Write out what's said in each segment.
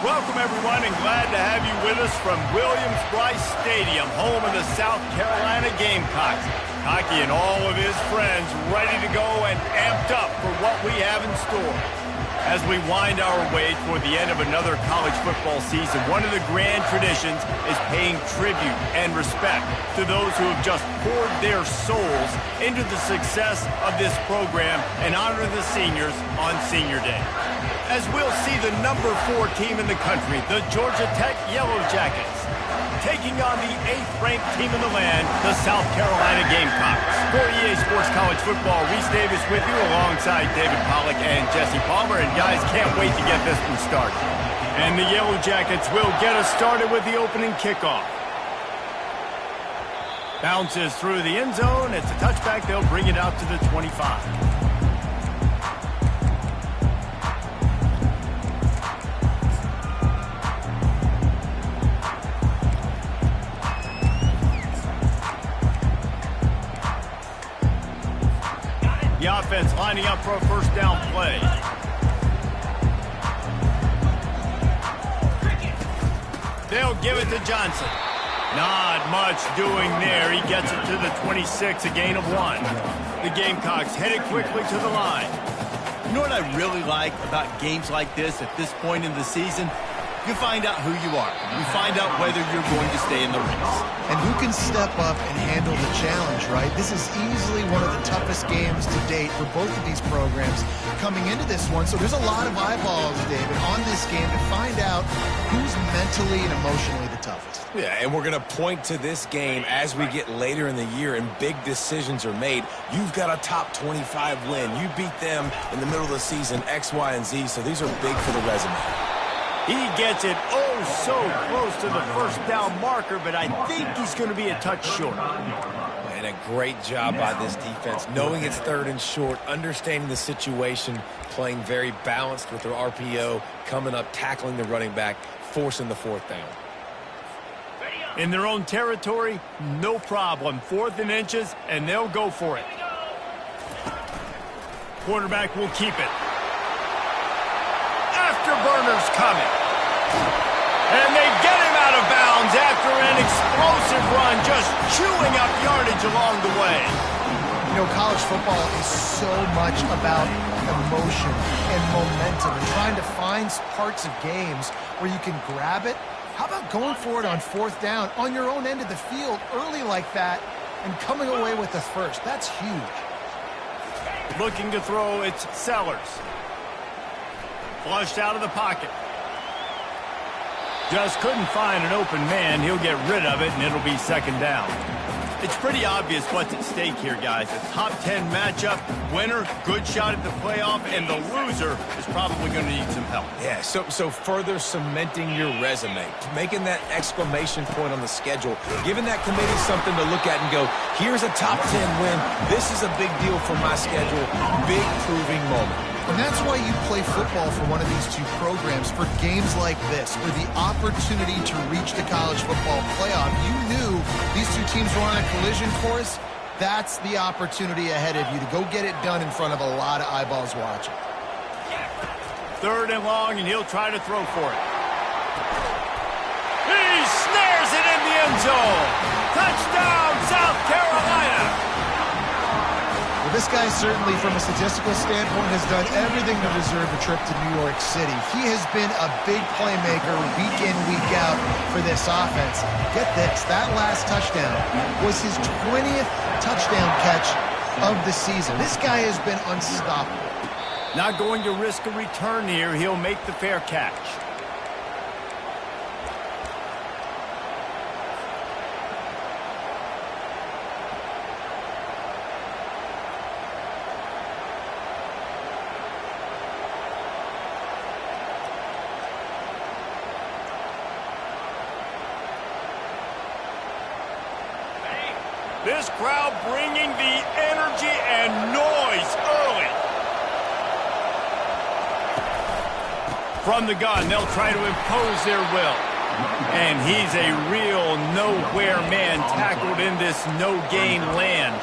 Welcome, everyone, and glad to have you with us from Williams-Brice Stadium, home of the South Carolina Gamecocks. Hockey and all of his friends ready to go and amped up for what we have in store. As we wind our way toward the end of another college football season, one of the grand traditions is paying tribute and respect to those who have just poured their souls into the success of this program and honor the seniors on Senior Day. As we'll see the number 4 team in the country, the Georgia Tech Yellow Jackets, taking on the 8th-ranked team in the land, the South Carolina Gamecocks. For EA Sports College Football, Reese Davis with you alongside David Pollack and Jesse Palmer. And guys, can't wait to get this one started. And the Yellow Jackets will get us started with the opening kickoff. Bounces through the end zone. It's a touchback. They'll bring it out to the 25. The offense lining up for a first down play. They'll give it to Johnson. Not much doing there. He gets it to the 26, a gain of 1. The Gamecocks headed quickly to the line. You know what I really like about games like this at this point in the season? You find out who you are. You find out whether you're going to stay in the race. And who can step up and handle the challenge, right? This is easily one of the toughest games to date for both of these programs coming into this one. So there's a lot of eyeballs, David, on this game to find out who's mentally and emotionally the toughest. Yeah, and we're going to point to this game as we get later in the year and big decisions are made. You've got a top 25 win. You beat them in the middle of the season, X, Y, and Z, so these are big for the resume. He gets it so close to the first down marker, but I think he's going to be a touch short. And a great job by this defense, knowing it's 3rd and short, understanding the situation, playing very balanced with their RPO, coming up, tackling the running back, forcing the 4th down. In their own territory, no problem. 4th and inches, and they'll go for it. Quarterback will keep it. Afterburners coming. And they get him out of bounds after an explosive run, just chewing up yardage along the way. You know, college football is so much about emotion and momentum and trying to find parts of games where you can grab it. How about going for it on 4th down on your own end of the field early like that and coming away with the first? That's huge. Looking to throw, it's Sellers. Flushed out of the pocket. Just couldn't find an open man. He'll get rid of it, and it'll be 2nd down. It's pretty obvious what's at stake here, guys. A top 10 matchup, winner, good shot at the playoff, and the loser is probably going to need some help. Yeah, so further cementing your resume, making that exclamation point on the schedule, giving that committee something to look at and go, here's a top 10 win. This is a big deal for my schedule. Big proving moment. And that's why you play football for one of these two programs, for games like this, for the opportunity to reach the college football playoff. You knew these two teams were on a collision course. That's the opportunity ahead of you to go get it done in front of a lot of eyeballs watching. 3rd and long, and he'll try to throw for it. He snares it in the end zone. Touchdown, South Carolina. Well, this guy certainly, from a statistical standpoint, has done everything to deserve a trip to New York City. He has been a big playmaker week in, week out for this offense. Get this, that last touchdown was his 20th touchdown catch of the season. This guy has been unstoppable. Not going to risk a return here. He'll make the fair catch. This crowd bringing the energy and noise early. From the gun, they'll try to impose their will. And he's a real nowhere man tackled in this no-gain land.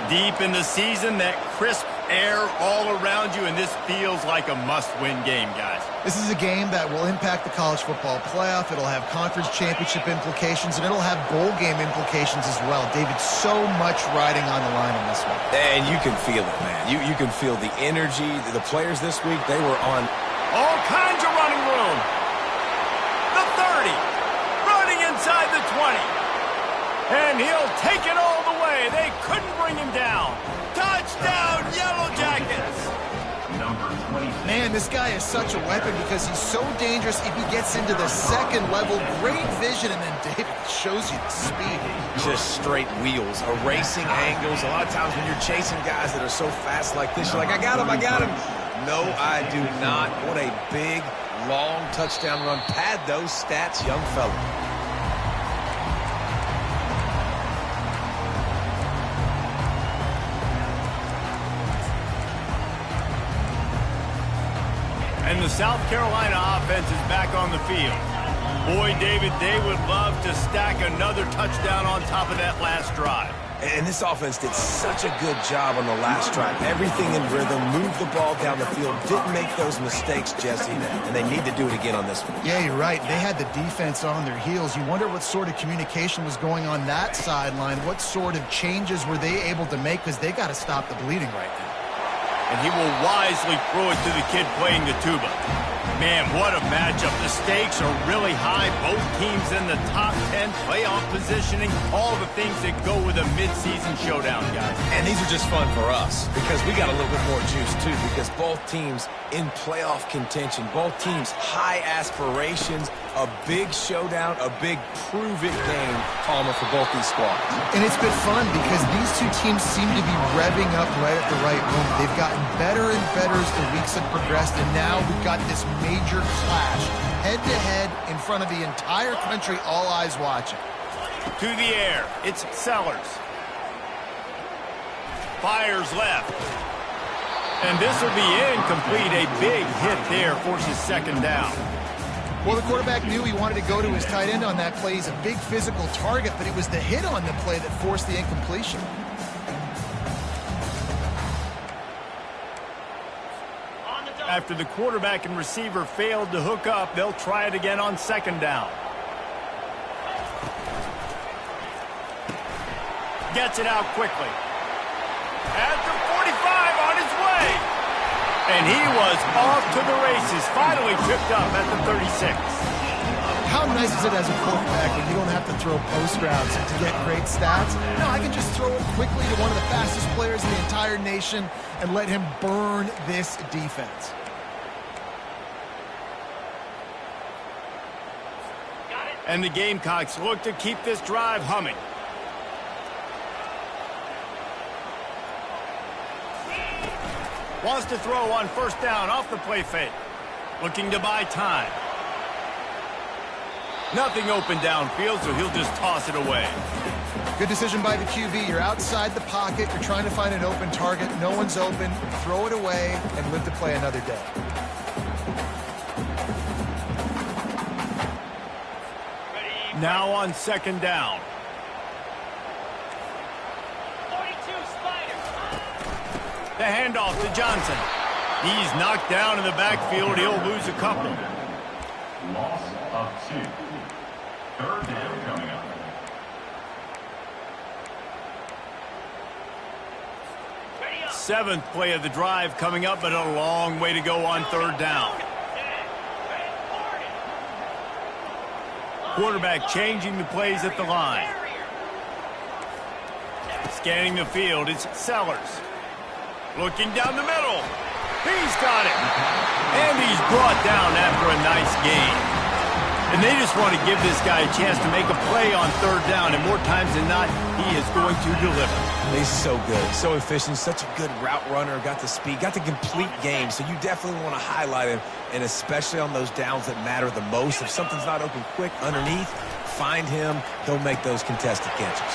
Deep in the season, that crisp air all around you, and this feels like a must-win game, guys. This is a game that will impact the college football playoff. It'll have conference championship implications, and it'll have bowl game implications as well. David, so much riding on the line in this one. And you can feel it, man. You can feel the energy. The players this week, they were on all kinds of running room. The 30, running inside the 20. And he'll take it all the way. They couldn't bring him down. Touchdown, Yellow Jackets! Man, this guy is such a weapon because he's so dangerous if he gets into the second level. Great vision, and then David shows you the speed. Just straight wheels, erasing angles. A lot of times when you're chasing guys that are so fast like this, you're like, I got him, I got him. No, I do not. What a big, long touchdown run. Pad those stats, young fella. And the South Carolina offense is back on the field. Boy, David, they would love to stack another touchdown on top of that last drive. And this offense did such a good job on the last drive. Everything in rhythm, moved the ball down the field, didn't make those mistakes, Jesse, and they need to do it again on this one. Yeah, you're right. They had the defense on their heels. You wonder what sort of communication was going on that sideline. What sort of changes were they able to make, because they got to stop the bleeding right now. And he will wisely throw it to the kid playing the tuba. Man, what a matchup. The stakes are really high. Both teams in the top 10, playoff positioning, all the things that go with a midseason showdown, guys. And these are just fun for us because we got a little bit more juice, too, because both teams in playoff contention, both teams high aspirations, a big showdown, a big prove-it game, Palmer, for both these squads. And it's been fun because these two teams seem to be revving up right at the right moment. They've gotten better and better as the weeks have progressed, and now we've got this major clash, head-to-head, in front of the entire country, all eyes watching. To the air, it's Sellers. Fires left. And this will be incomplete. A big hit there forces second down. Well, the quarterback knew he wanted to go to his tight end on that play. He's a big physical target, but it was the hit on the play that forced the incompletion. After the quarterback and receiver failed to hook up, they'll try it again on second down. Gets it out quickly. At the 45, on his way. And he was off to the races. Finally tripped up at the 36. How nice is it as a quarterback when you don't have to throw post routes to get great stats? No, I can just throw it quickly to one of the fastest players in the entire nation and let him burn this defense. And the Gamecocks look to keep this drive humming. Wants to throw on first down off the play fake. Looking to buy time. Nothing open downfield, so he'll just toss it away. Good decision by the QB. You're outside the pocket. You're trying to find an open target. No one's open. Throw it away and live to play another day. Now on second down. 42 Spider. The handoff to Johnson. He's knocked down in the backfield. He'll lose a couple. Loss of 2. Third down coming up. Seventh play of the drive coming up, but a long way to go on third down. Quarterback changing the plays at the line. Scanning the field, it's Sellers. Looking down the middle. He's got it. And he's brought down after a nice gain. And they just want to give this guy a chance to make a play on third down. And more times than not, he is going to deliver. He's so good, so efficient, such a good route runner, got the speed, got the complete game. So you definitely want to highlight him, and especially on those downs that matter the most. If something's not open quick underneath, find him. He'll make those contested catches.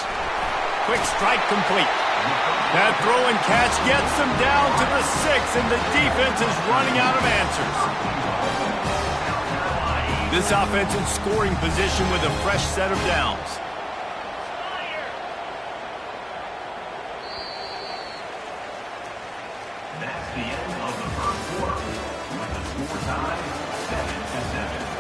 Quick strike complete. That throw and catch gets them down to the 6, and the defense is running out of answers. This offense in scoring position with a fresh set of downs. That's the end of the first quarter. With the score tied 7-7.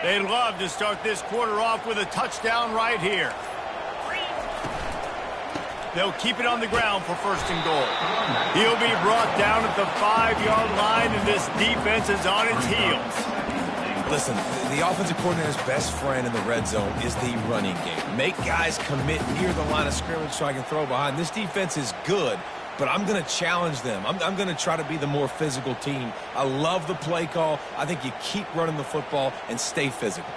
They'd love to start this quarter off with a touchdown right here. They'll keep it on the ground for first and goal. He'll be brought down at the 5-yard line, and this defense is on its heels. Listen, the offensive coordinator's best friend in the red zone is the running game. Make guys commit near the line of scrimmage so I can throw behind. This defense is good, but I'm going to challenge them. I'm going to try to be the more physical team. I love the play call. I think you keep running the football and stay physical.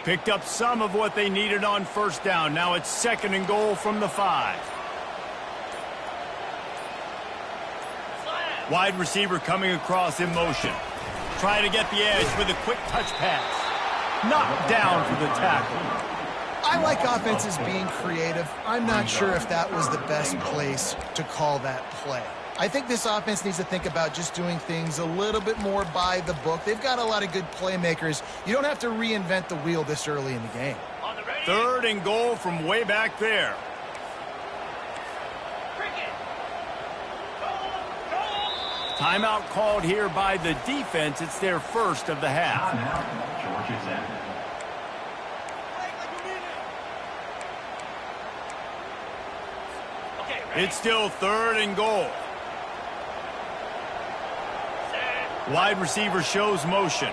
Picked up some of what they needed on first down. Now it's second and goal from the 5. Wide receiver coming across in motion. Trying to get the edge with a quick touch pass. Knocked down for the tackle. I like offenses being creative. I'm not sure if that was the best place to call that play. I think this offense needs to think about just doing things a little bit more by the book. They've got a lot of good playmakers. You don't have to reinvent the wheel this early in the game. Third and goal from way back there. Timeout called here by the defense. It's their first of the half. Georgia Tech. It's still third and goal. Wide receiver shows motion.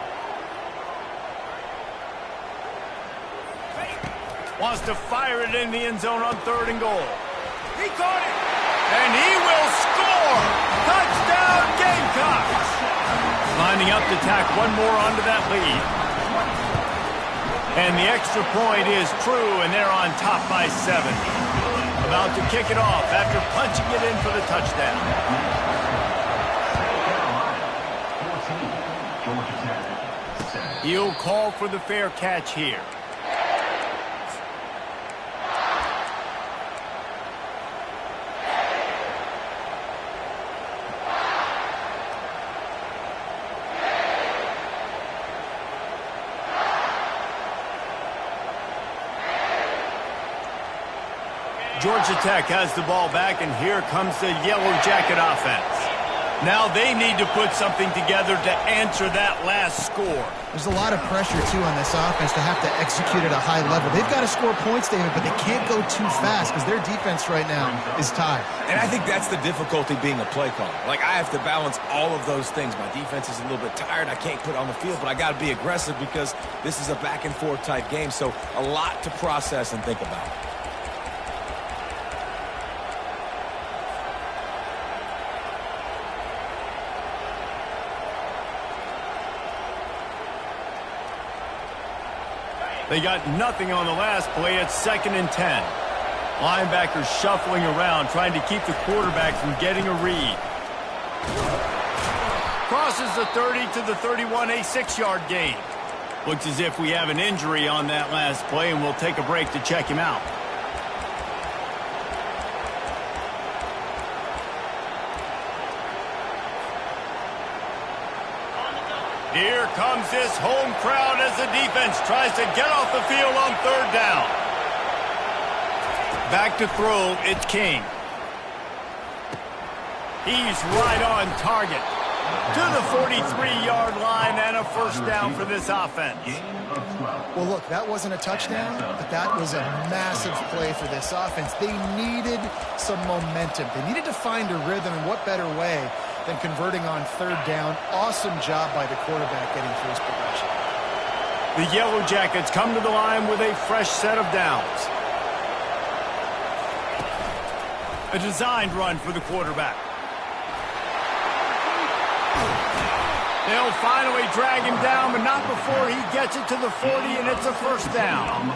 Wants to fire it in the end zone on third and goal. He caught it! And he will score! Touchdown Gamecocks! Lining up to tack one more onto that lead. And the extra point is true, and they're on top by 7. About to kick it off after punching it in for the touchdown. He'll call for the fair catch here. Georgia Tech has the ball back, and here comes the Yellow Jacket offense. Now they need to put something together to answer that last score. There's a lot of pressure, too, on this offense to have to execute at a high level. They've got to score points, David, but they can't go too fast because their defense right now is tired. And I think that's the difficulty being a play caller. Like, I have to balance all of those things. My defense is a little bit tired. I can't put it on the field, but I got to be aggressive because this is a back-and-forth type game, so a lot to process and think about. They got nothing on the last play. It's second and 10. Linebackers shuffling around, trying to keep the quarterback from getting a read. Crosses the 30 to the 31, a 6-yard gain. Looks as if we have an injury on that last play, and we'll take a break to check him out. Here comes this home crowd as the defense tries to get off the field on third down. Back to throw, it's King. He's right on target. To the 43-yard line and a first down for this offense. Well, look, that wasn't a touchdown, but that was a massive play for this offense. They needed some momentum. They needed to find a rhythm, and what better way than converting on third down. Awesome job by the quarterback getting through his progression. The Yellow Jackets come to the line with a fresh set of downs. A designed run for the quarterback. They'll finally drag him down, but not before he gets it to the 40, and it's a first down.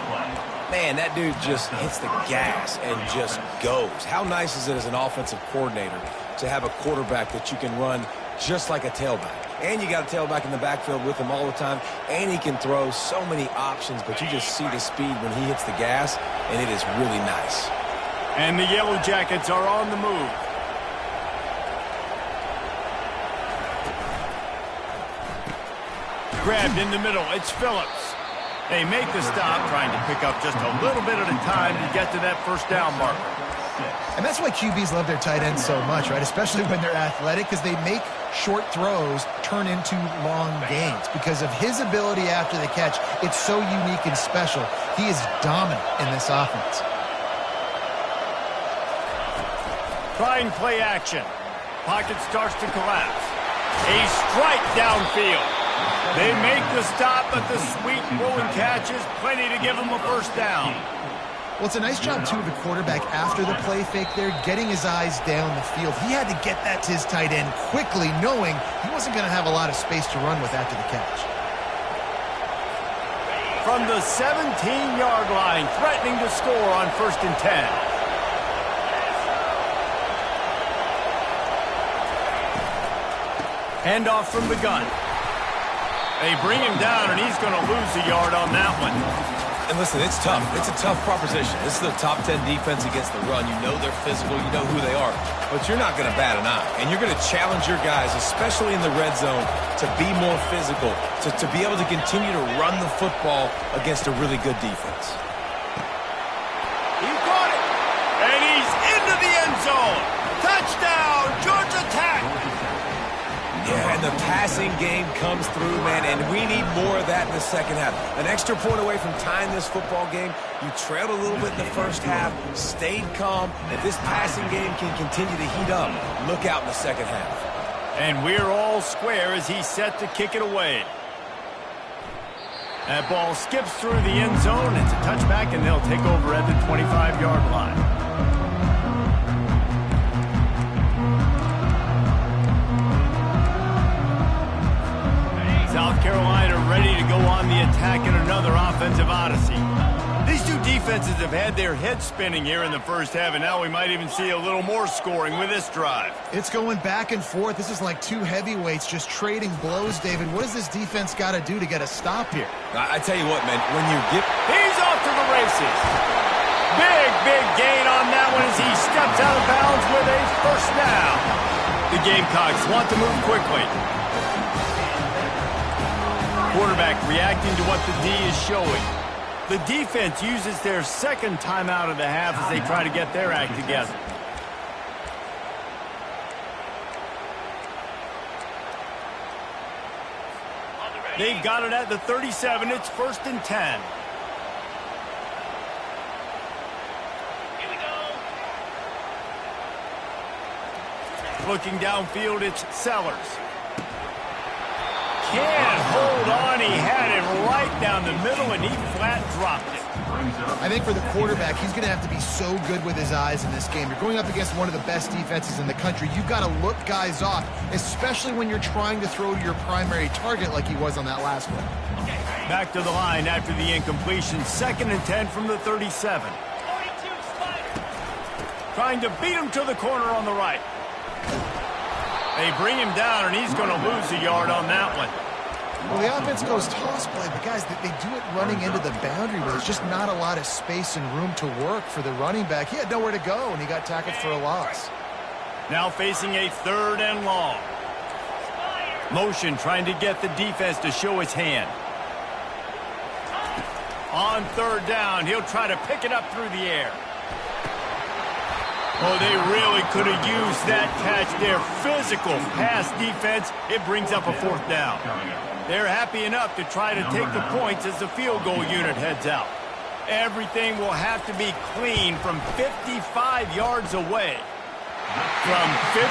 Man, that dude just hits the gas and just goes. How nice is it as an offensive coordinator to have a quarterback that you can run just like a tailback? And you got a tailback in the backfield with him all the time, and he can throw so many options, but you just see the speed when he hits the gas, and it is really nice. And the Yellow Jackets are on the move. Grabbed in the middle. It's Phillips. They make the stop, trying to pick up just a little bit at a time to get to that first down marker. And that's why QBs love their tight ends so much, right? Especially when they're athletic, because they make short throws turn into long gains. Because of his ability after the catch, it's so unique and special. He is dominant in this offense. Trying play action. Pocket starts to collapse. A strike downfield. They make the stop, but the sweet rolling catch is plenty to give them a first down. Well, it's a nice job, too, of the quarterback after the play fake there, getting his eyes down the field. He had to get that to his tight end quickly, knowing he wasn't going to have a lot of space to run with after the catch. From the 17-yard line, threatening to score on 1st and 10. Handoff from the gun. They bring him down, and he's going to lose a yard on that one. And listen, it's tough. It's a tough proposition. This is the top 10 defense against the run. You know they're physical. You know who they are. But you're not going to bat an eye. And you're going to challenge your guys, especially in the red zone, to be more physical, to be able to continue to run the football against a really good defense. He caught it, and he's into the end zone. Touchdown, Georgia Tech. Yeah, and the passing game comes through, man, and we need more of that in the second half. An extra point away from tying this football game. You trailed a little bit in the first half, stayed calm. If this passing game can continue to heat up, look out in the second half. And we're all square as he's set to kick it away. That ball skips through the end zone. It's a touchback, and they'll take over at the 25-yard line. South Carolina ready to go on the attack in another offensive odyssey. These two defenses have had their heads spinning here in the first half, and now we might even see a little more scoring with this drive. It's going back and forth. This is like two heavyweights just trading blows, David. What does this defense got to do to get a stop here? I tell you what, man, when you get... He's off to the races. Big gain on that one as he steps out of bounds with a first down. The Gamecocks want to move quickly. Quarterback reacting to what the D is showing. The defense uses their second timeout of the half as they try to get their act together. They've got it at the 37. It's 1st and 10. Here we go. Looking downfield, it's Sellers. Can't hold on. He had it right down the middle, and he flat dropped it. I think for the quarterback, he's going to have to be so good with his eyes in this game. You're going up against one of the best defenses in the country. You've got to look guys off, especially when you're trying to throw to your primary target like he was on that last one. Back to the line after the incompletion. 2nd and 10 from the 37. 42 Spider. Trying to beat him to the corner on the right. They bring him down, and he's going to lose a yard on that one. Well, the offense goes toss play, but guys, they do it running into the boundary where there's just not a lot of space and room to work for the running back. He had nowhere to go, and he got tackled for a loss. Now facing a 3rd and long. Motion trying to get the defense to show his hand. On 3rd down, he'll try to pick it up through the air. Oh, they really could have used that catch. Their physical pass defense, it brings up a 4th down. They're happy enough to try to take the points as the field goal unit heads out. Everything will have to be clean from 55 yards away. From 55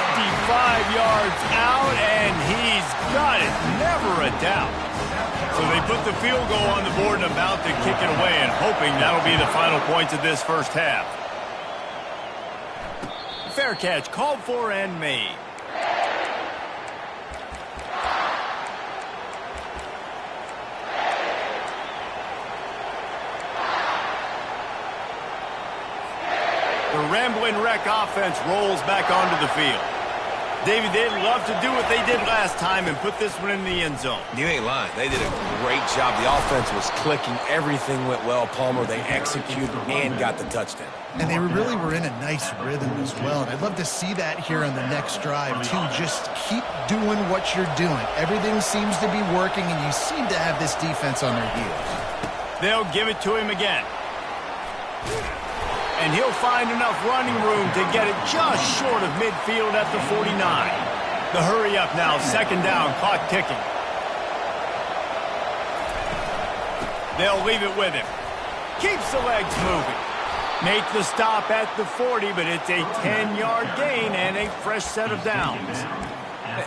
yards out, and he's got it. Never a doubt. So they put the field goal on the board and about to kick it away, and hoping that'll be the final points of this first half. Fair catch called for and made. whirlwind wreck offense rolls back onto the field. David, they'd love to do what they did last time and put this one in the end zone. You ain't lying. They did a great job. The offense was clicking. Everything went well, Palmer. They executed and got the touchdown. And they really were in a nice rhythm as well. And I'd love to see that here on the next drive, too. Just keep doing what you're doing. Everything seems to be working, and you seem to have this defense on their heels. They'll give it to him again. And he'll find enough running room to get it just short of midfield at the 49. The hurry up now, second down, clock ticking. They'll leave it with him. Keeps the legs moving. Make the stop at the 40, but it's a 10-yard gain and a fresh set of downs.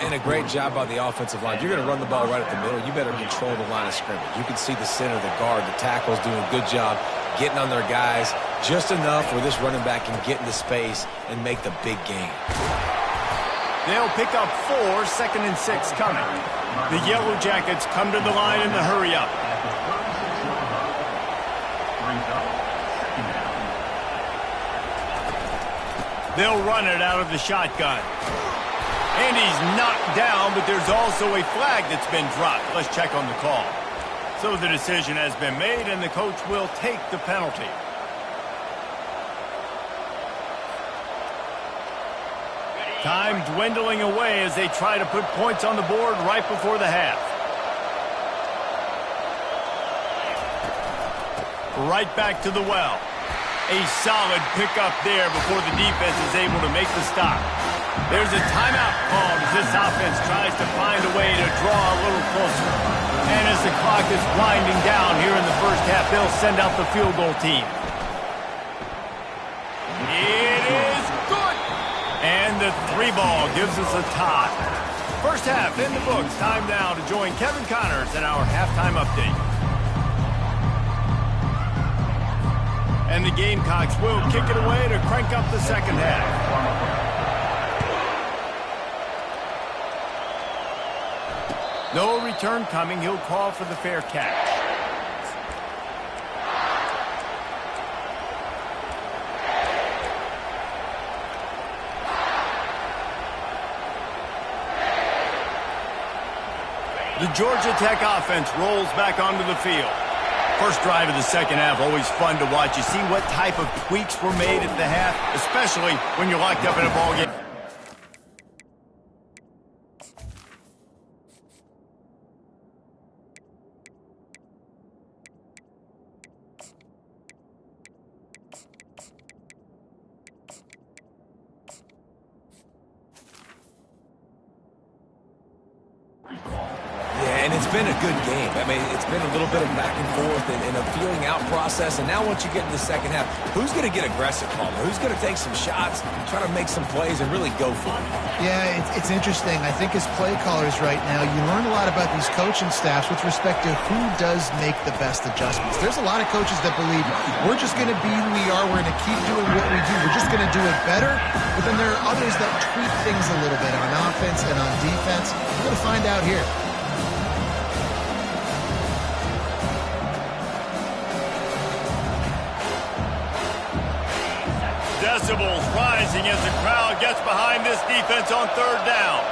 And a great job by the offensive line. You're going to run the ball right at the middle. You better control the line of scrimmage. You can see the center, the guard, the tackles doing a good job getting on their guys just enough where this running back can get into space and make the big game. They'll pick up 4, 2nd and 6 coming. The Yellow Jackets come to the line in the hurry up. They'll run it out of the shotgun. And he's knocked down, but there's also a flag that's been dropped. Let's check on the call. So the decision has been made, and the coach will take the penalty. Time dwindling away as they try to put points on the board right before the half. Right back to the well. A solid pickup there before the defense is able to make the stop. There's a timeout called as this offense tries to find a way to draw a little closer. And as the clock is winding down here in the first half, they'll send out the field goal team. It is good! And the 3-ball gives us a tie. First half in the books. Time now to join Kevin Connors in our halftime update. And the Gamecocks will kick it away to crank up the second half. No return coming. He'll call for the fair catch. The Georgia Tech offense rolls back onto the field. First drive of the second half, always fun to watch. You see what type of tweaks were made at the half, especially when you're locked up in a ball game. It's been a good game. I mean, it's been a little bit of back and forth and a feeling out process. And now once you get in the second half, who's going to get aggressive, Palmer? Who's going to take some shots, try to make some plays, and really go for it? Yeah, it's interesting. I think as play callers right now, you learn a lot about these coaching staffs with respect to who does make the best adjustments. There's a lot of coaches that believe we're just going to be who we are. We're going to keep doing what we do. We're just going to do it better. But then there are others that tweak things a little bit on offense and on defense. We're going to find out here. Decibels rising as the crowd gets behind this defense on third down.